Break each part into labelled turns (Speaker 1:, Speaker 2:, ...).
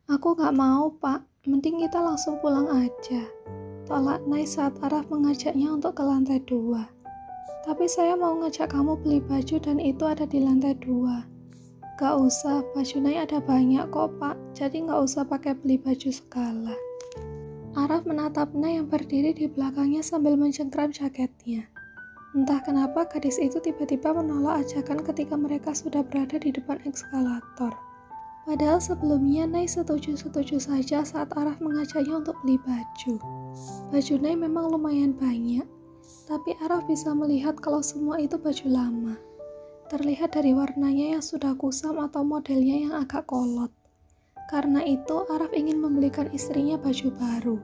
Speaker 1: Aku gak mau, Pak. Mending kita langsung pulang aja. Tolak Nai saat Araf mengajaknya untuk ke lantai 2. Tapi saya mau ngajak kamu beli baju dan itu ada di lantai 2. Gak usah, baju Nai ada banyak kok, Pak. Jadi gak usah pakai beli baju segala. Araf menatap Nai yang berdiri di belakangnya sambil mencengkram jaketnya. Entah kenapa gadis itu tiba-tiba menolak ajakan ketika mereka sudah berada di depan eskalator. Padahal sebelumnya Nai setuju-setuju saja saat Araf mengajaknya untuk beli baju. Baju Nai memang lumayan banyak, tapi Araf bisa melihat kalau semua itu baju lama. Terlihat dari warnanya yang sudah kusam atau modelnya yang agak kolot. Karena itu Araf ingin membelikan istrinya baju baru,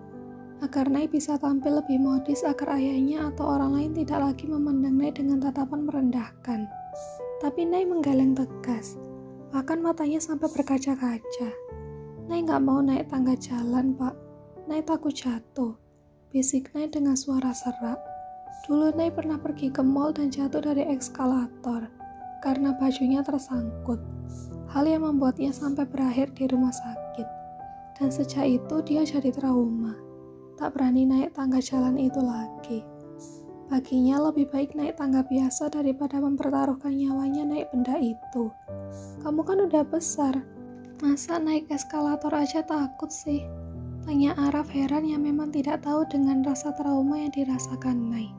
Speaker 1: agar Nai bisa tampil lebih modis agar ayahnya atau orang lain tidak lagi memandang Nai dengan tatapan merendahkan. Tapi Nai menggeleng tegas. Bahkan matanya sampai berkaca-kaca. Nai gak mau naik tangga jalan, Pak. Nai takut jatuh. Bisik Nai dengan suara serak. Dulu Nai pernah pergi ke mall dan jatuh dari eskalator karena bajunya tersangkut. Hal yang membuatnya sampai berakhir di rumah sakit. Dan sejak itu dia jadi trauma. Tak berani naik tangga jalan itu lagi. Baginya lebih baik naik tangga biasa daripada mempertaruhkan nyawanya naik benda itu. Kamu kan udah besar, masa naik eskalator aja takut sih? Tanya Araf heran yang memang tidak tahu dengan rasa trauma yang dirasakan Nai.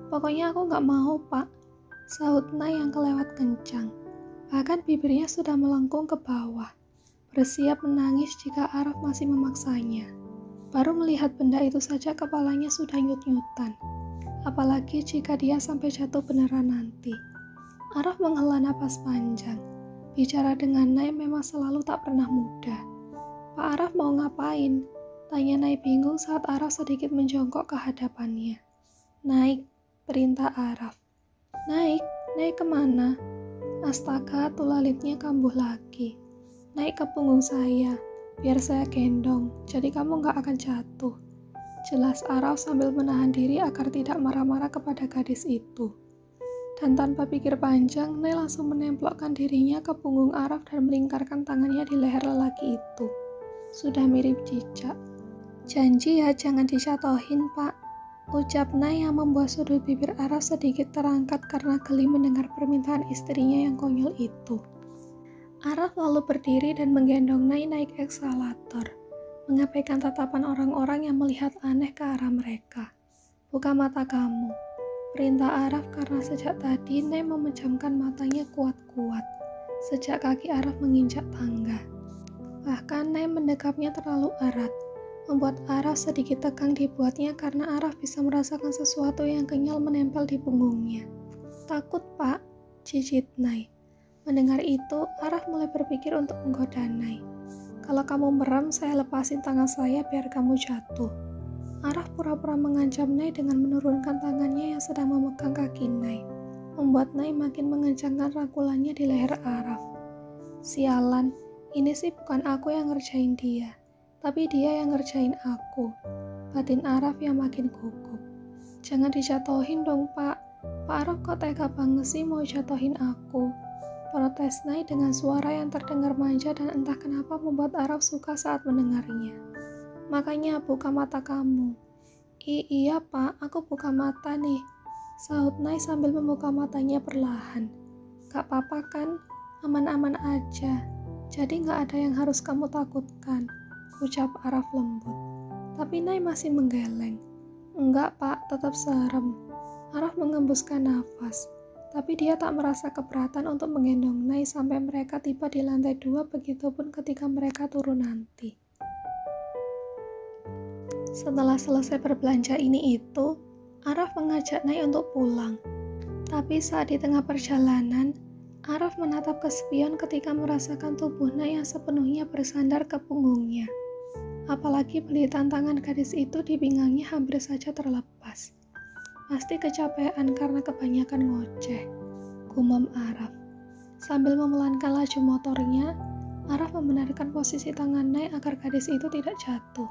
Speaker 1: Pokoknya aku gak mau, Pak, sahut Nai yang kelewat kencang. Bahkan bibirnya sudah melengkung ke bawah, bersiap menangis jika Araf masih memaksanya. Baru melihat benda itu saja kepalanya sudah nyut-nyutan. Apalagi jika dia sampai jatuh beneran nanti. Araf menghela napas panjang. Bicara dengan Nai memang selalu tak pernah mudah. Pak Araf mau ngapain? Tanya Nai bingung saat Araf sedikit menjongkok ke hadapannya. Naik, perintah Araf. Naik kemana? Astaga, tulalipnya kambuh lagi. Naik ke punggung saya, biar saya gendong, jadi kamu gak akan jatuh. Jelas Araf sambil menahan diri agar tidak marah-marah kepada gadis itu. Dan tanpa pikir panjang, Nai langsung menempelkan dirinya ke punggung Araf dan melingkarkan tangannya di leher lelaki itu. Sudah mirip cicak. Janji ya jangan dijatuhin, Pak. Ucap Nai yang membuat sudut bibir Araf sedikit terangkat karena geli mendengar permintaan istrinya yang konyol itu. Araf lalu berdiri dan menggendong Nai naik eskalator. Mengabaikan tatapan orang-orang yang melihat aneh ke arah mereka. Buka mata kamu, perintah Araf karena sejak tadi Nai memejamkan matanya kuat-kuat sejak kaki Araf menginjak tangga. Bahkan Nai mendekapnya terlalu erat, membuat Araf sedikit tegang dibuatnya karena Araf bisa merasakan sesuatu yang kenyal menempel di punggungnya. Takut, Pak, cicit Nai. Mendengar itu, Araf mulai berpikir untuk menggoda Nai. Kalau kamu merem, saya lepasin tangan saya biar kamu jatuh. Araf pura-pura mengancam Nai dengan menurunkan tangannya yang sedang memegang kaki Nai, membuat Nai makin mengencangkan rangkulannya di leher Araf. Sialan, ini sih bukan aku yang ngerjain dia, tapi dia yang ngerjain aku. Batin Araf yang makin gugup. Jangan dijatuhin dong, Pak. Pak Araf kok tega banget sih mau jatuhin aku? Protes Nai dengan suara yang terdengar manja dan entah kenapa membuat Araf suka saat mendengarnya. Makanya buka mata kamu. Iya Pak, aku buka mata nih, sahut Nai sambil membuka matanya perlahan. Gak apa-apa kan? Aman-aman aja. Jadi gak ada yang harus kamu takutkan, ucap Araf lembut. Tapi Nai masih menggeleng. Enggak Pak, tetap serem. Araf mengembuskan nafas. Tapi dia tak merasa keberatan untuk menggendong Nai sampai mereka tiba di lantai 2, begitupun ketika mereka turun nanti. Setelah selesai berbelanja ini itu, Araf mengajak Nai untuk pulang. Tapi saat di tengah perjalanan, Araf menatap ke spion ketika merasakan tubuh Nai yang sepenuhnya bersandar ke punggungnya. Apalagi belitan tangan gadis itu di pinggangnya hampir saja terlepas. Pasti kecapean karena kebanyakan ngoceh, gumam Araf. Sambil memelankan laju motornya, Araf membenarkan posisi tangan Nai agar gadis itu tidak jatuh.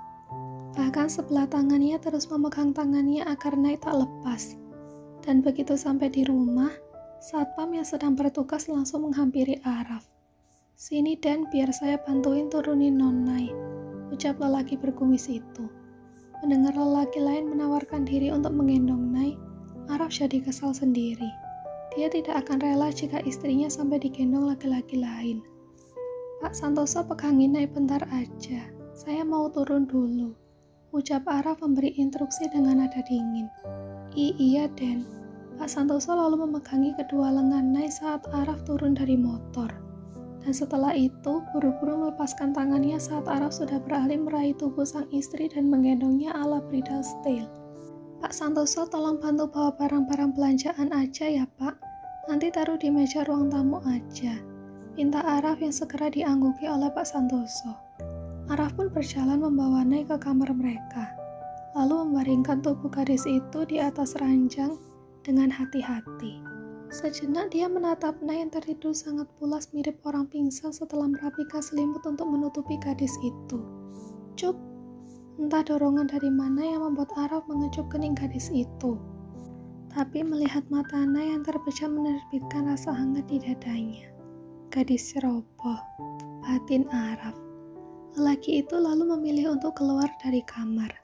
Speaker 1: Bahkan sebelah tangannya terus memegang tangannya agar Nai tak lepas. Dan begitu sampai di rumah, satpam yang sedang bertugas langsung menghampiri Araf. "Sini Dan, biar saya bantuin turunin Nonai," ucap lelaki berkumis itu. Mendengar lelaki lain menawarkan diri untuk menggendong Nai, Araf jadi kesal sendiri. Dia tidak akan rela jika istrinya sampai digendong laki-laki lain. "Pak Santoso, pegangin Nai bentar aja. Saya mau turun dulu," ucap Araf memberi instruksi dengan nada dingin. Iya Den." Pak Santoso lalu memegangi kedua lengan Nai saat Araf turun dari motor. Dan setelah itu, buru-buru melepaskan tangannya saat Araf sudah beralih meraih tubuh sang istri dan menggendongnya ala bridal style. "Pak Santoso, tolong bantu bawa barang-barang belanjaan aja ya Pak. Nanti taruh di meja ruang tamu aja," pinta Araf yang segera diangguki oleh Pak Santoso. Araf pun berjalan membawa Nai ke kamar mereka, lalu membaringkan tubuh gadis itu di atas ranjang dengan hati-hati. Sejenak dia menatap Nai yang tertidur sangat pulas mirip orang pingsan setelah merapikan selimut untuk menutupi gadis itu. Cup! Entah dorongan dari mana yang membuat Araf mengecup kening gadis itu. Tapi melihat mata Nai yang terpejam menerbitkan rasa hangat di dadanya. Gadis ceroboh, batin Araf. Lelaki itu lalu memilih untuk keluar dari kamar.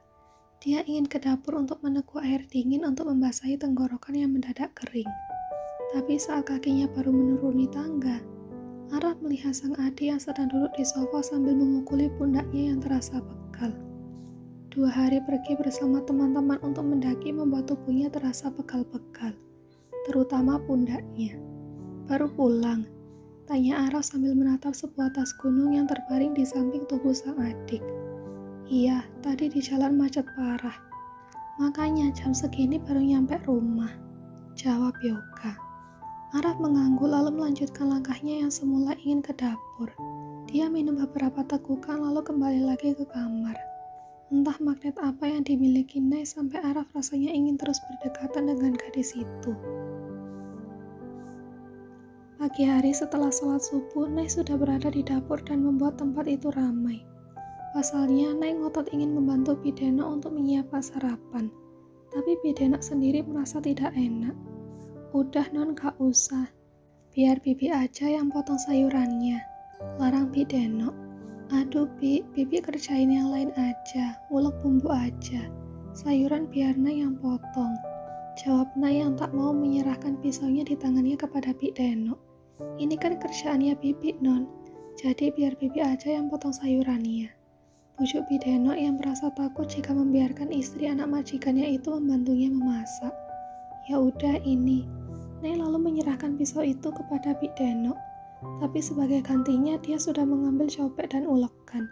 Speaker 1: Dia ingin ke dapur untuk meneguk air dingin untuk membasahi tenggorokan yang mendadak kering. Tapi saat kakinya baru menuruni tangga, Araf melihat sang adik yang sedang duduk di sofa sambil memukuli pundaknya yang terasa pegal. 2 hari pergi bersama teman-teman untuk mendaki membuat tubuhnya terasa pegal-pegal, terutama pundaknya. "Baru pulang?" tanya Araf sambil menatap sebuah tas gunung yang terbaring di samping tubuh sang adik. "Iya, tadi di jalan macet parah. Makanya jam segini baru nyampe rumah," jawab Yoga. Araf mengangguk lalu melanjutkan langkahnya yang semula ingin ke dapur. Dia minum beberapa tegukan lalu kembali lagi ke kamar. Entah magnet apa yang dimiliki Nai sampai Araf rasanya ingin terus berdekatan dengan gadis itu. Pagi hari setelah sholat subuh, Nai sudah berada di dapur dan membuat tempat itu ramai. Pasalnya, Nai ngotot ingin membantu Bideno untuk menyiapkan sarapan. Tapi Bideno sendiri merasa tidak enak. "Udah Non, gak usah. Biar Bibi aja yang potong sayurannya," larang Bideno. "Aduh Bibi kerjain yang lain aja, ngulek bumbu aja. Sayuran biar Nai yang potong," jawab Nai yang tak mau menyerahkan pisaunya di tangannya kepada Bideno. "Ini kan kerjaannya Bibi Non, jadi biar Bibi aja yang potong sayurannya," bujuk Bideno yang merasa takut jika membiarkan istri anak majikannya itu membantunya memasak. "Ya udah ini." Nai lalu menyerahkan pisau itu kepada Bideno. Tapi sebagai gantinya dia sudah mengambil cobek dan ulekan,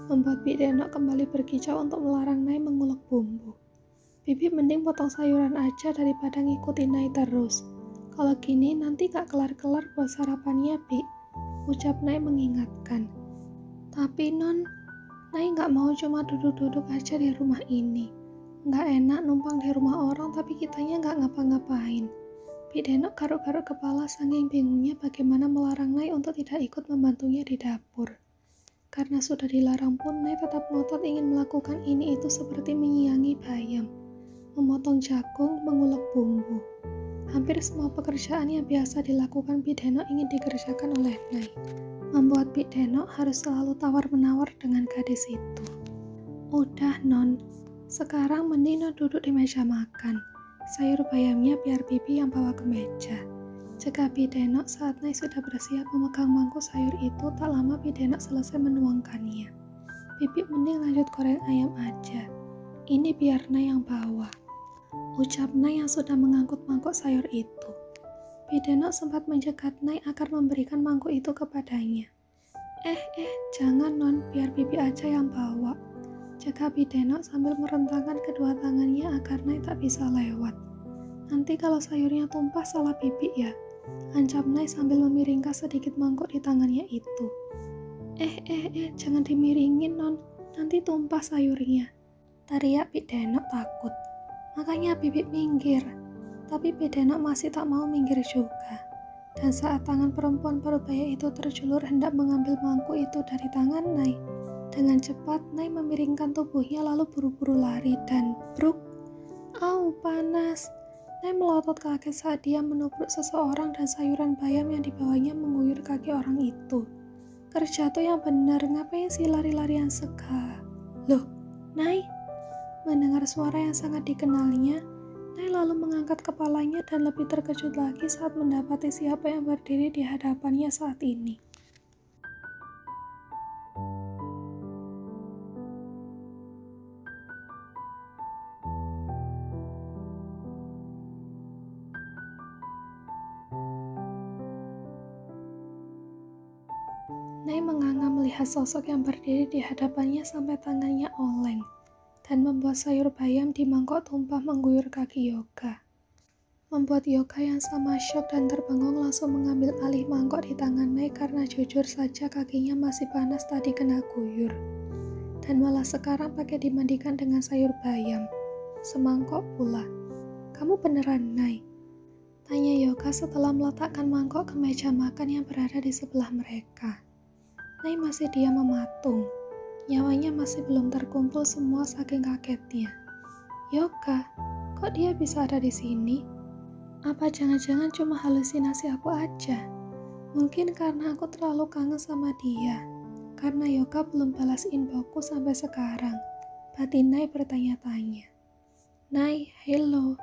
Speaker 1: membuat Bideno kembali berkicau untuk melarang Nai mengulek bumbu. "Bibi mending potong sayuran aja daripada ngikutin Nai terus. Kalau gini nanti gak kelar-kelar buat sarapannya Bi," ucap Nai mengingatkan. "Tapi Non, Nai gak mau cuma duduk-duduk aja di rumah ini. Gak enak numpang di rumah orang tapi kitanya gak ngapa-ngapain." Bideno garuk-garuk kepala saking bingungnya bagaimana melarang Nai untuk tidak ikut membantunya di dapur. Karena sudah dilarang pun, Nai tetap ngotot ingin melakukan ini itu seperti menyiangi bayam, memotong jagung, mengulek bumbu. Hampir semua pekerjaan yang biasa dilakukan Bideno ingin dikerjakan oleh Nai, membuat Bideno harus selalu tawar-menawar dengan gadis itu. "Udah Non, sekarang mending Non duduk di meja makan. Sayur bayamnya biar Bibi yang bawa ke meja," cakap Bideno saat Nai sudah bersiap memegang mangkuk sayur itu. Tak lama Bideno selesai menuangkannya. "Bibi mending lanjut goreng ayam aja. Ini biar Nai yang bawa," ucap Nai yang sudah mengangkut mangkuk sayur itu. Bideno sempat mencegat Nai agar memberikan mangkuk itu kepadanya. Jangan Non, biar Bibi aja yang bawa," cakap Bideno sambil merentangkan kedua tangannya agar Nai tak bisa lewat. "Nanti kalau sayurnya tumpah salah Bibi ya," ancam Nai sambil memiringkan sedikit mangkuk di tangannya itu. Jangan dimiringin Non, nanti tumpah sayurnya," teriak Bideno takut. Makanya Bibi minggir. Tapi Bideno masih tak mau minggir juga. Dan saat tangan perempuan parubaya itu terjulur hendak mengambil mangkuk itu dari tangan Nai, dengan cepat Nai memiringkan tubuhnya lalu buru-buru lari dan bruk. "Au, panas!" Nai melotot kaget saat dia menubruk seseorang dan sayuran bayam yang dibawanya mengguyur kaki orang itu. Kerja tuh yang benar, ngapain sih lari-larian segala? Loh, Nay? Mendengar suara yang sangat dikenalnya, Nay lalu mengangkat kepalanya dan lebih terkejut lagi saat mendapati siapa yang berdiri di hadapannya saat ini. Nay menganga melihat sosok yang berdiri di hadapannya sampai tangannya oleng dan membuat sayur bayam di mangkok tumpah mengguyur kaki Yoga. Membuat Yoga yang sama syok dan terbengong langsung mengambil alih mangkok di tangan Nay karena jujur saja kakinya masih panas tadi kena guyur. Dan malah sekarang pakai dimandikan dengan sayur bayam. Semangkok pula. Kamu beneran, Nay? Tanya Yoga setelah meletakkan mangkok ke meja makan yang berada di sebelah mereka. Nay masih diam mematung. Nyawanya masih belum terkumpul semua saking kagetnya. Yoga, kok dia bisa ada di sini? Apa jangan-jangan cuma halusinasi aku aja? Mungkin karena aku terlalu kangen sama dia. Karena Yoga belum balas inboxku sampai sekarang. Batin Nay bertanya-tanya. Nay, hello.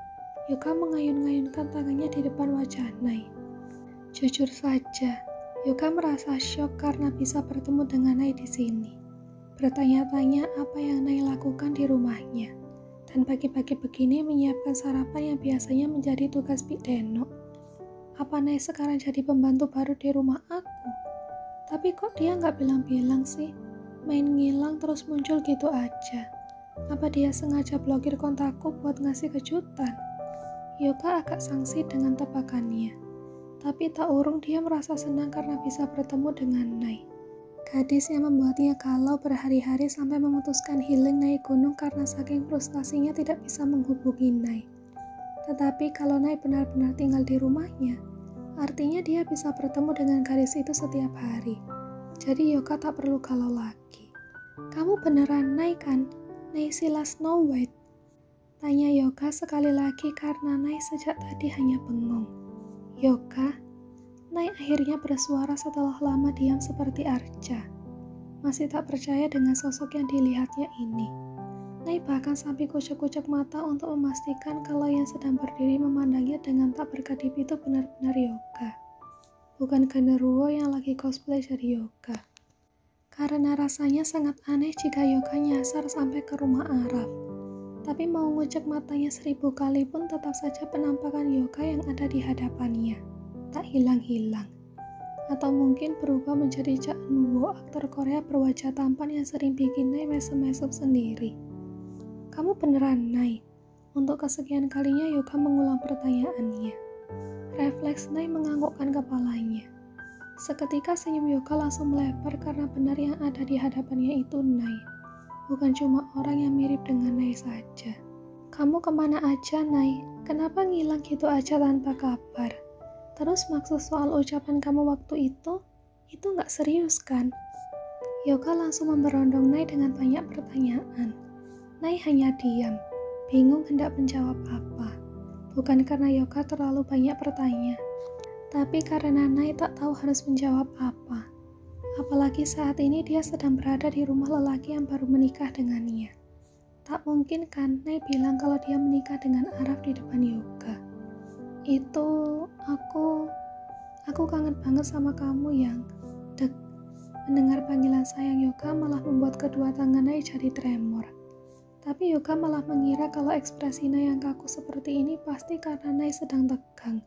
Speaker 1: Yoga mengayun-ngayunkan tangannya di depan wajah Nay. Jujur saja, Yoga merasa syok karena bisa bertemu dengan Nay di sini. Bertanya-tanya apa yang Nay lakukan di rumahnya. Dan pagi-pagi begini menyiapkan sarapan yang biasanya menjadi tugas Bik Deno. Apa Nay sekarang jadi pembantu baru di rumah aku? Tapi kok dia nggak bilang-bilang sih? Main ngilang terus muncul gitu aja. Apa dia sengaja blokir kontakku buat ngasih kejutan? Yoga agak sangsi dengan tebakannya. Tapi tak urung dia merasa senang karena bisa bertemu dengan Nay. Gadis yang membuatnya galau berhari-hari sampai memutuskan healing naik gunung karena saking frustasinya tidak bisa menghubungi Nay. Tetapi kalau Nay benar-benar tinggal di rumahnya, artinya dia bisa bertemu dengan gadis itu setiap hari. Jadi Yoga tak perlu galau lagi. Kamu beneran Nay kan? Nay Sila Snow White? Tanya Yoga sekali lagi karena Nay sejak tadi hanya bengong. Yoga? Nay akhirnya bersuara setelah lama diam seperti arca. Masih tak percaya dengan sosok yang dilihatnya ini. Nay bahkan sampai kucek-kucek mata untuk memastikan kalau yang sedang berdiri memandangnya dengan tak berkedip itu benar-benar Yoga. Bukan genderuwo yang lagi cosplay jadi Yoga. Karena rasanya sangat aneh jika Yoga nyasar sampai ke rumah Araf. Tapi mau ngucek matanya 1000 kali pun tetap saja penampakan Yoga yang ada di hadapannya. Tak hilang-hilang. Atau mungkin berubah menjadi Cha Eun-woo, aktor Korea berwajah tampan yang sering bikin Nay mesem-mesem sendiri. Kamu beneran Nay? Untuk kesekian kalinya Yoga mengulang pertanyaannya. Refleks Nay menganggukkan kepalanya. Seketika senyum Yoga langsung melebar karena benar yang ada di hadapannya itu Nay. Bukan cuma orang yang mirip dengan Nay saja. Kamu kemana aja Nay? Kenapa ngilang gitu aja tanpa kabar? Terus maksud soal ucapan kamu waktu itu nggak serius kan? Yoga langsung memberondong Nay dengan banyak pertanyaan. Nay hanya diam, bingung hendak menjawab apa. Bukan karena Yoga terlalu banyak bertanya, tapi karena Nay tak tahu harus menjawab apa. Apalagi saat ini dia sedang berada di rumah lelaki yang baru menikah dengannya. Tak mungkin kan Nay bilang kalau dia menikah dengan Araf di depan Yoga. Itu aku kangen banget sama kamu yang dek. Mendengar panggilan sayang Yoga malah membuat kedua tangannya jadi tremor. Tapi Yoga malah mengira kalau ekspresi Nay yang kaku seperti ini pasti karena Nay sedang tegang.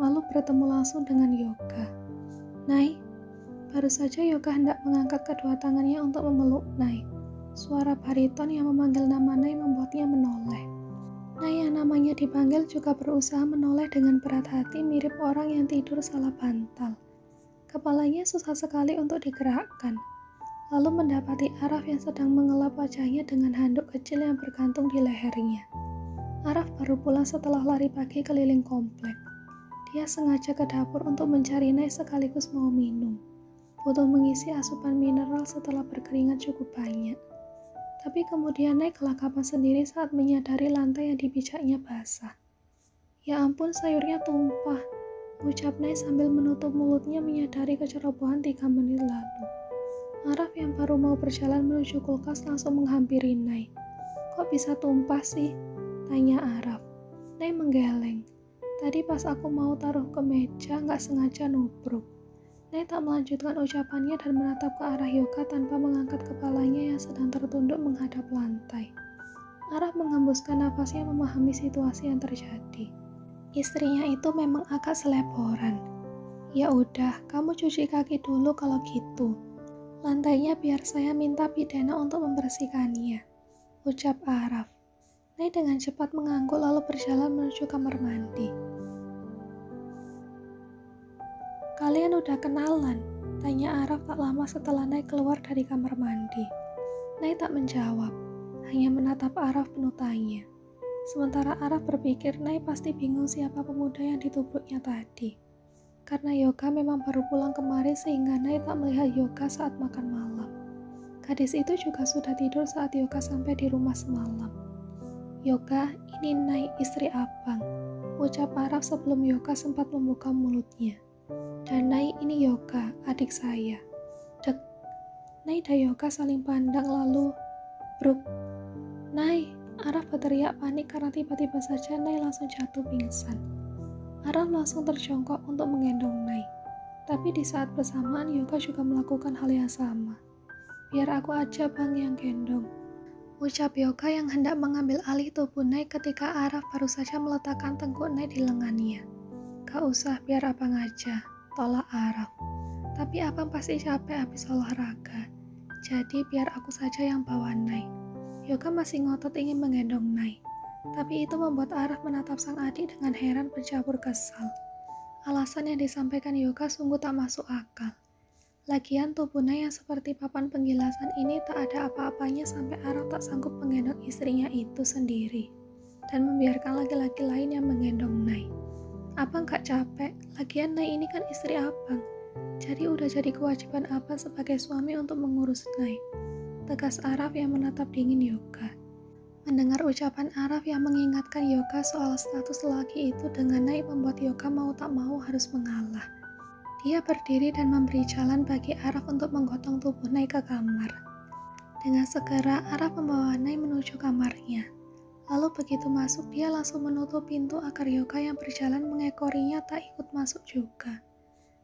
Speaker 1: Lalu bertemu langsung dengan Yoga. Nay, baru saja Yoga hendak mengangkat kedua tangannya untuk memeluk Nay. Suara bariton yang memanggil nama Nay membuatnya menoleh. Nay yang namanya dipanggil juga berusaha menoleh dengan berat hati mirip orang yang tidur salah bantal. Kepalanya susah sekali untuk digerakkan. Lalu mendapati Araf yang sedang mengelap wajahnya dengan handuk kecil yang bergantung di lehernya. Araf baru pulang setelah lari pagi keliling komplek. Dia sengaja ke dapur untuk mencari Nay sekaligus mau minum. Butuh mengisi asupan mineral setelah berkeringat cukup banyak. Tapi kemudian Nay kelakapan sendiri saat menyadari lantai yang dipijaknya basah. Ya ampun, sayurnya tumpah. ucap Nay sambil menutup mulutnya menyadari kecerobohan 3 menit lalu. Araf yang baru mau berjalan menuju kulkas langsung menghampiri Nay. Kok bisa tumpah sih? Tanya Araf. Nay menggeleng. Tadi pas aku mau taruh ke meja nggak sengaja nubruk. Nay tak melanjutkan ucapannya dan menatap ke arah Yoga tanpa mengangkat kepalanya yang sedang tertunduk menghadap lantai. Araf menghembuskan nafasnya memahami situasi yang terjadi. Istrinya itu memang agak seleporan. Ya udah, kamu cuci kaki dulu kalau gitu. Lantainya biar saya minta Pidana untuk membersihkannya, ucap Araf. Nay dengan cepat mengangguk lalu berjalan menuju kamar mandi. Kalian udah kenalan? Tanya Araf tak lama setelah Nay keluar dari kamar mandi. Nay tak menjawab, hanya menatap Araf penuh tanya. Sementara Araf berpikir Nay pasti bingung siapa pemuda yang ditubruknya tadi. Karena Yoga memang baru pulang kemari sehingga Nay tak melihat Yoga saat makan malam. Gadis itu juga sudah tidur saat Yoga sampai di rumah semalam. Yoga, ini Nay istri abang, ucap Araf sebelum Yoga sempat membuka mulutnya. Dan Nay ini Yoga, adik saya. Dek, Nay dan Yoga saling pandang lalu, bruk. Nay, Araf berteriak panik karena tiba-tiba saja Nay langsung jatuh pingsan. Araf langsung terjongkok untuk menggendong Nay. Tapi di saat bersamaan Yoga juga melakukan hal yang sama. Biar aku aja bang yang gendong, ucap Yoga yang hendak mengambil alih tubuh Nay ketika Araf baru saja meletakkan tengkuk Nay di lengannya. Gak usah, biar abang aja, tolak Araf. Tapi abang pasti capek habis olahraga. Jadi biar aku saja yang bawa Nay. Yoga masih ngotot ingin menggendong Nay. Tapi itu membuat Araf menatap sang adik dengan heran bercampur kesal. Alasan yang disampaikan Yoga sungguh tak masuk akal. Lagian tubuh Nay yang seperti papan penggilasan ini tak ada apa-apanya sampai Araf tak sanggup menggendong istrinya itu sendiri. Dan membiarkan laki-laki lain yang menggendong Nay. Abang gak capek, lagian Nay ini kan istri abang. Jadi udah jadi kewajiban abang sebagai suami untuk mengurus Nay. Tegas Araf yang menatap dingin Yoga. Mendengar ucapan Araf yang mengingatkan Yoga soal status lelaki itu dengan Nay membuat Yoga mau tak mau harus mengalah. Dia berdiri dan memberi jalan bagi Araf untuk menggotong tubuh Nay ke kamar. Dengan segera Araf membawa Nay menuju kamarnya. Lalu begitu masuk dia langsung menutup pintu agar Yoga yang berjalan mengekorinya tak ikut masuk juga.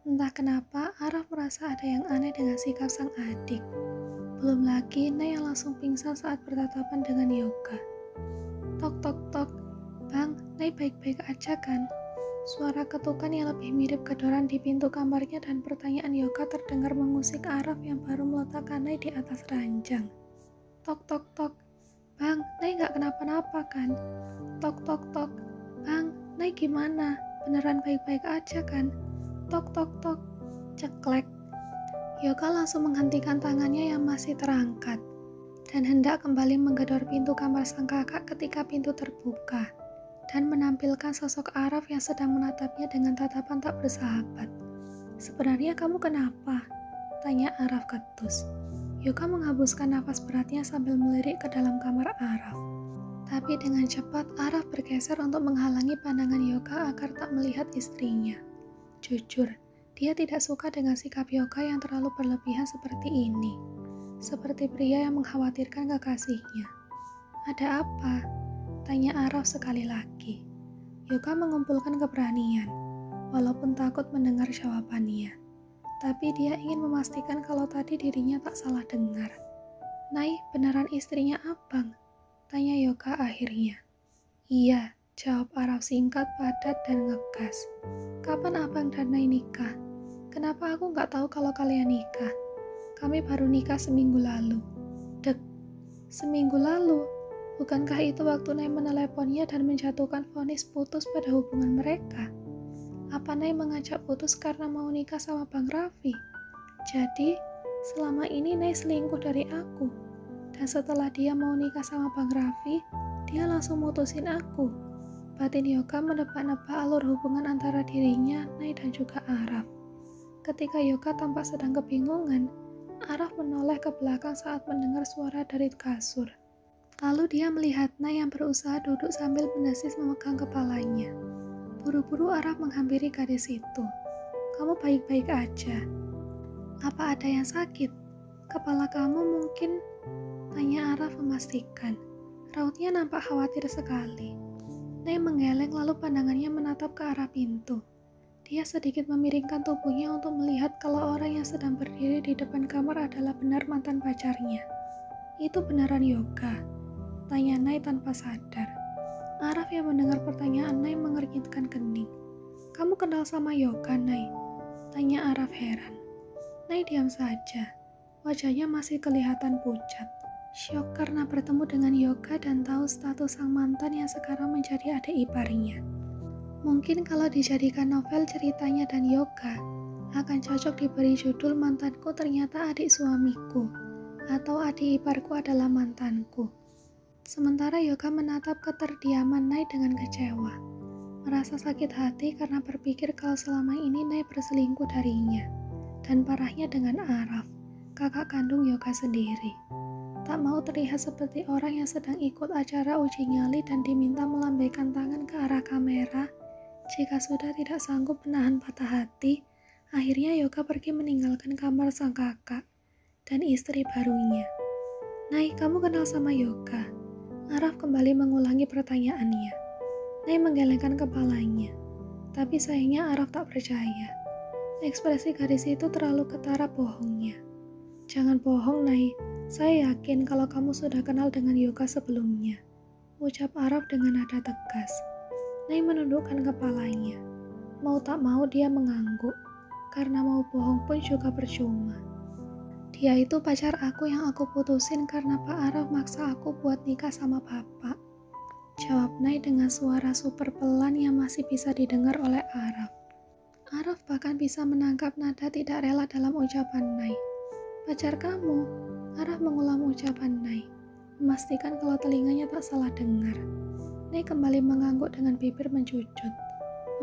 Speaker 1: Entah kenapa Araf merasa ada yang aneh dengan sikap sang adik. Belum lagi Nay yang langsung pingsan saat bertatapan dengan Yoga. Tok tok tok, bang, Nay baik-baik aja kan? Suara ketukan yang lebih mirip kedoran di pintu kamarnya dan pertanyaan Yoga terdengar mengusik Araf yang baru meletakkan Nay di atas ranjang. Tok tok tok, bang, Nay gak kenapa-napa kan? Tok tok tok, bang, Nay gimana? Beneran baik-baik aja kan? Tok tok tok, ceklek. Yoga langsung menghentikan tangannya yang masih terangkat dan hendak kembali menggedor pintu kamar sang kakak ketika pintu terbuka dan menampilkan sosok Araf yang sedang menatapnya dengan tatapan tak bersahabat. Sebenarnya kamu kenapa? Tanya Araf ketus. Yoga menghembuskan nafas beratnya sambil melirik ke dalam kamar Araf. Tapi dengan cepat Araf bergeser untuk menghalangi pandangan Yoga agar tak melihat istrinya. Jujur, dia tidak suka dengan sikap Yoga yang terlalu berlebihan seperti ini. Seperti pria yang mengkhawatirkan kekasihnya. Ada apa? Tanya Araf sekali lagi. Yoga mengumpulkan keberanian, walaupun takut mendengar jawabannya. Tapi dia ingin memastikan kalau tadi dirinya tak salah dengar. Nay, beneran istrinya abang? Tanya Yoga akhirnya. Iya, jawab Araf singkat, padat, dan ngegas. Kapan abang dan Nay nikah? Kenapa aku gak tahu kalau kalian nikah? Kami baru nikah seminggu lalu. Dek, seminggu lalu? Bukankah itu waktu Nay meneleponnya dan menjatuhkan vonis putus pada hubungan mereka? Apa Nay mengajak putus karena mau nikah sama Bang Raffi? Jadi, selama ini Nay selingkuh dari aku. Dan setelah dia mau nikah sama Bang Raffi, dia langsung mutusin aku. Batin Yoga menebak-nebak alur hubungan antara dirinya, Nay dan juga Araf. Ketika Yoga tampak sedang kebingungan, Araf menoleh ke belakang saat mendengar suara dari kasur. Lalu dia melihat Nay yang berusaha duduk sambil mendesis memegang kepalanya. Buru-buru Araf menghampiri gadis itu. Kamu baik-baik aja? Apa ada yang sakit? Kepala kamu mungkin? Tanya Araf memastikan. Rautnya nampak khawatir sekali. Nay menggeleng lalu pandangannya menatap ke arah pintu. Dia sedikit memiringkan tubuhnya untuk melihat kalau orang yang sedang berdiri di depan kamar adalah benar mantan pacarnya. Itu beneran Yoga? Tanya Nay tanpa sadar. Araf yang mendengar pertanyaan Nay mengernyitkan kening. Kamu kenal sama Yoga, Nay? Tanya Araf heran. Nay diam saja. Wajahnya masih kelihatan pucat. Syok karena bertemu dengan Yoga dan tahu status sang mantan yang sekarang menjadi adik iparnya. Mungkin kalau dijadikan novel ceritanya dan Yoga, akan cocok diberi judul Mantanku Ternyata Adik Suamiku, atau Adik Iparku Adalah Mantanku. Sementara Yoga menatap keterdiaman Nay dengan kecewa. Merasa sakit hati karena berpikir kalau selama ini Nay berselingkuh darinya. Dan parahnya dengan Araf, kakak kandung Yoga sendiri. Tak mau terlihat seperti orang yang sedang ikut acara uji nyali dan diminta melambaikan tangan ke arah kamera. Jika sudah tidak sanggup menahan patah hati, akhirnya Yoga pergi meninggalkan kamar sang kakak dan istri barunya. Nay, kamu kenal sama Yoga? Araf kembali mengulangi pertanyaannya. Nay menggelengkan kepalanya, tapi sayangnya Araf tak percaya. Ekspresi gadis itu terlalu ketara bohongnya. Jangan bohong, Nay. Saya yakin kalau kamu sudah kenal dengan Yoga sebelumnya, ucap Araf dengan nada tegas. Nay menundukkan kepalanya. Mau tak mau dia mengangguk, karena mau bohong pun juga percuma. Dia itu pacar aku yang aku putusin karena Pak Araf maksa aku buat nikah sama bapak. Jawab Nay dengan suara super pelan yang masih bisa didengar oleh Araf. Araf bahkan bisa menangkap nada tidak rela dalam ucapan Nay. Pacar kamu? Araf mengulang ucapan Nay, memastikan kalau telinganya tak salah dengar. Nay kembali mengangguk dengan bibir mencucut,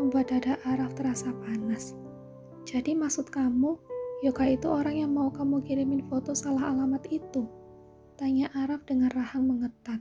Speaker 1: membuat dada Araf terasa panas. Jadi maksud kamu, Yoga itu orang yang mau kamu kirimin foto salah alamat itu? Tanya Araf dengan rahang mengetat.